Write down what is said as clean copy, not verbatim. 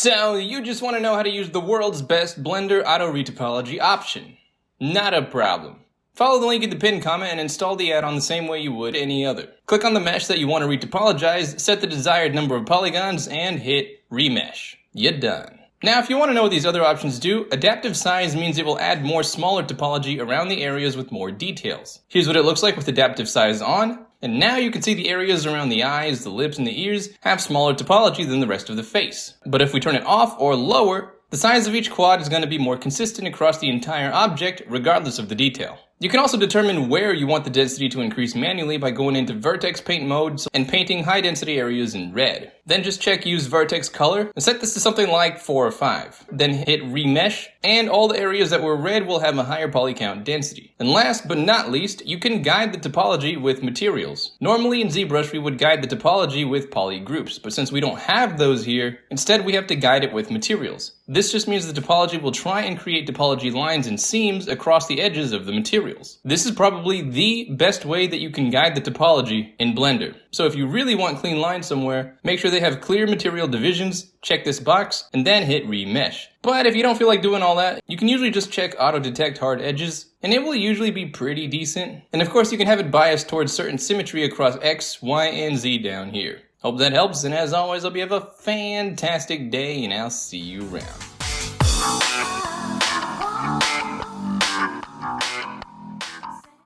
So, you just want to know how to use the world's best Blender Auto-Retopology option. Not a problem. Follow the link in the pinned comment and install the add-on the same way you would any other. Click on the mesh that you want to retopologize, set the desired number of polygons, and hit Remesh. You're done. Now, if you want to know what these other options do, adaptive size means it will add more smaller topology around the areas with more details. Here's what it looks like with adaptive size on, and now you can see the areas around the eyes, the lips, and the ears have smaller topology than the rest of the face. But if we turn it off or lower, the size of each quad is going to be more consistent across the entire object, regardless of the detail. You can also determine where you want the density to increase manually by going into vertex paint mode and painting high density areas in red. Then just check use vertex color and set this to something like 4 or 5. Then hit remesh, and all the areas that were red will have a higher poly count density. And last but not least, you can guide the topology with materials. Normally in ZBrush we would guide the topology with poly groups, but since we don't have those here, instead we have to guide it with materials. This just means the topology will try and create topology lines and seams across the edges of the materials. This is probably the best way that you can guide the topology in Blender. So if you really want clean lines somewhere, make sure they have clear material divisions, check this box, and then hit remesh. But if you don't feel like doing all that, you can usually just check auto detect hard edges, and it will usually be pretty decent. And of course you can have it biased towards certain symmetry across X, Y, and Z down here. Hope that helps, and as always, I hope you have a fantastic day, and I'll see you around.